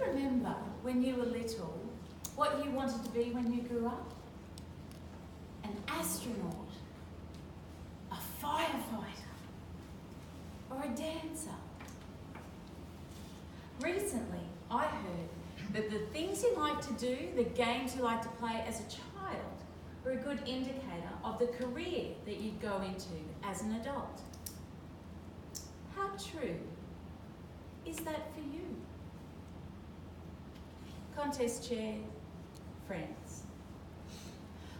remember when you were little what you wanted to be when you grew up? An astronaut, a firefighter, or a dancer? Recently, I heard that the things you like to do, the games you like to play as a child, were a good indicator of the career that you'd go into as an adult. How true is that for you? Contest chair, friends.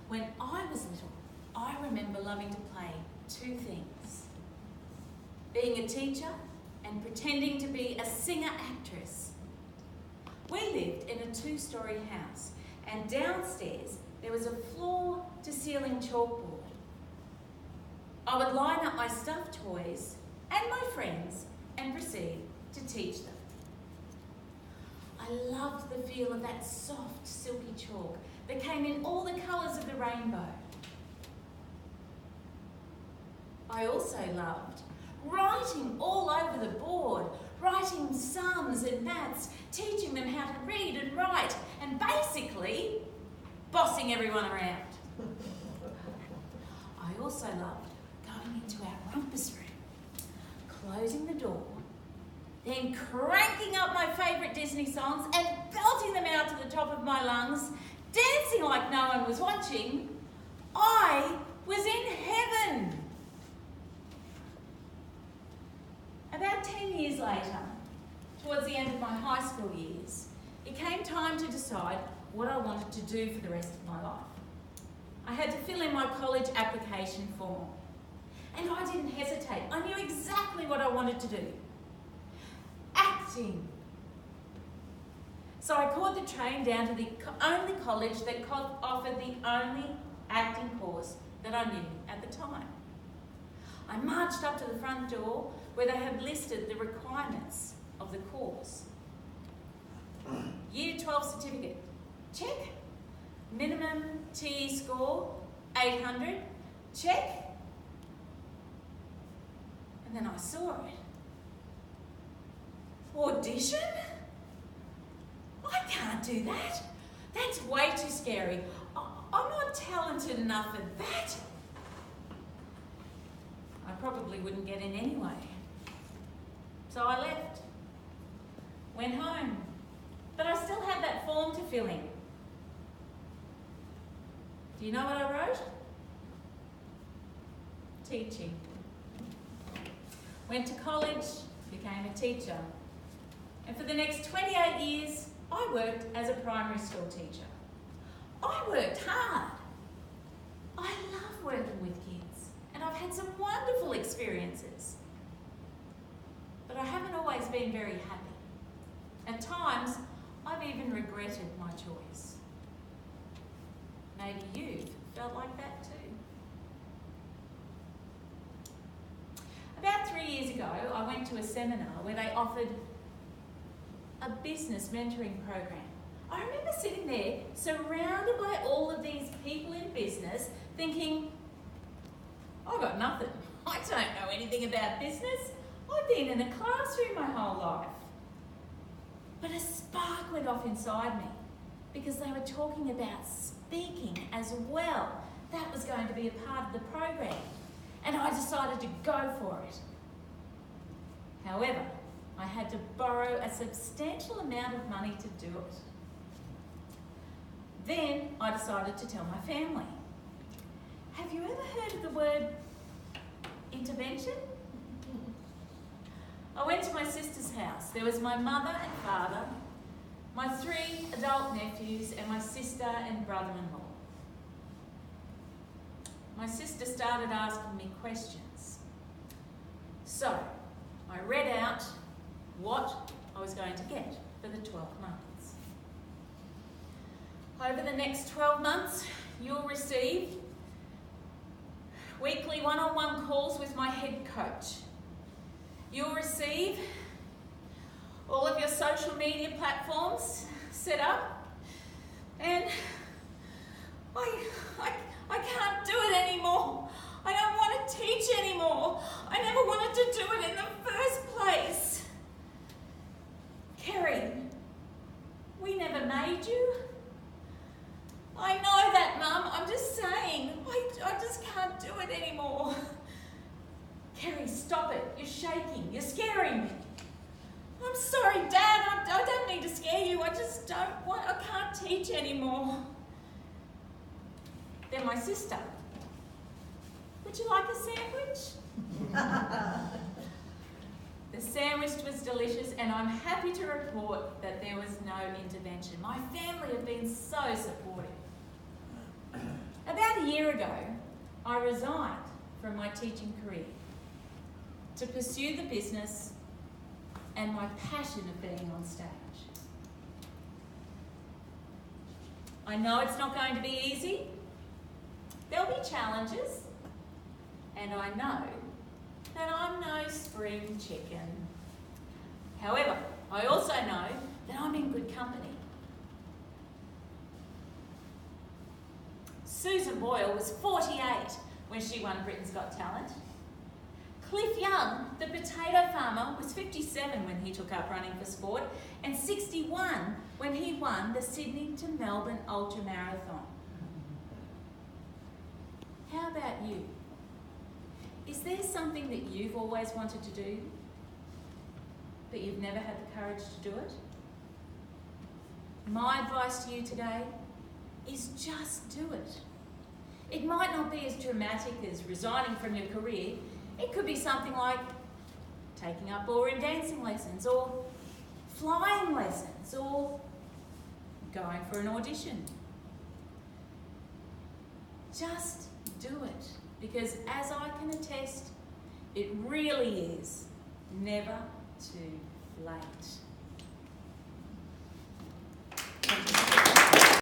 When I was little, I remember loving to play two things: being a teacher and pretending to be a singer-actress. We lived in a 2-storey house, and downstairs there was a floor-to-ceiling chalkboard. I would line up my stuffed toys and my friends and proceed to teach them. I loved the feel of that soft, silky chalk that came in all the colours of the rainbow. I also loved writing all over the board, writing sums and maths, teaching them how to read and write, and basically bossing everyone around. I also loved going into our rumpus room, closing the door, then cranking up my favourite Disney songs and belting them out to the top of my lungs, dancing like no one was watching. I was in heaven. About 10 years later, towards the end of my high school years, it came time to decide what I wanted to do for the rest of my life. I had to fill in my college application form, and I didn't hesitate. I knew exactly what I wanted to do. Acting. So I caught the train down to the only college that offered the only acting course that I knew at the time. I marched up to the front door where they had listed the requirements of the course. Year 12 certificate, check. Minimum TE score, 800, check. And then I saw it. Audition? I can't do that. That's way too scary. I'm not talented enough for that. I probably wouldn't get in anyway. So I left, went home, but I still had that form to fill in. Do you know what I wrote? Teaching. Went to college, became a teacher, and for the next 28 years, I worked as a primary school teacher. I worked hard. I love working with kids, and I've had some wonderful experiences. But I haven't always been very happy. At times, I've even regretted my choice. Maybe you've felt like that too. About 3 years ago, I went to a seminar where they offered a business mentoring program. I remember sitting there, surrounded by all of these people in business, thinking, I've got nothing. I don't know anything about business. I've been in a classroom my whole life. But a spark went off inside me because they were talking about speaking as well. That was going to be a part of the program, and I decided to go for it. However, I had to borrow a substantial amount of money to do it. Then I decided to tell my family. Have you ever heard of the word intervention? I went to my sister's house. There was my mother and father, my 3 adult nephews, and my sister and brother-in-law. My sister started asking me questions. So I read out what I was going to get for the 12 months. Over the next 12 months, you'll receive weekly one-on-one calls with my head coach. You'll receive all of your social media platforms set up, and I can't do it anymore. I don't want to teach anymore. I never wanted to do it in the first place. Kerry, made you? I know that, Mum. I'm just saying. I just can't do it anymore. Kerry, stop it. You're shaking. You're scaring me. I'm sorry, Dad. I don't mean to scare you. I just don't want... I can't teach anymore. Then my sister. Would you like a sandwich? The sandwich was delicious, and I'm happy to report that there was no intervention. My family have been so supportive. About a year ago, I resigned from my teaching career to pursue the business and my passion of being on stage. I know it's not going to be easy. There'll be challenges, and I know that I'm no spring chicken. However, I also know that I'm in good company. Susan Boyle was 48 when she won Britain's Got Talent. Cliff Young, the potato farmer, was 57 when he took up running for sport, and 61 when he won the Sydney to Melbourne Ultra Marathon. How about you? Is there something that you've always wanted to do, but you've never had the courage to do it? My advice to you today is just do it. It might not be as dramatic as resigning from your career. It could be something like taking up ballroom dancing lessons, or flying lessons, or going for an audition. Just do it, because as I can attest, it really is never too late.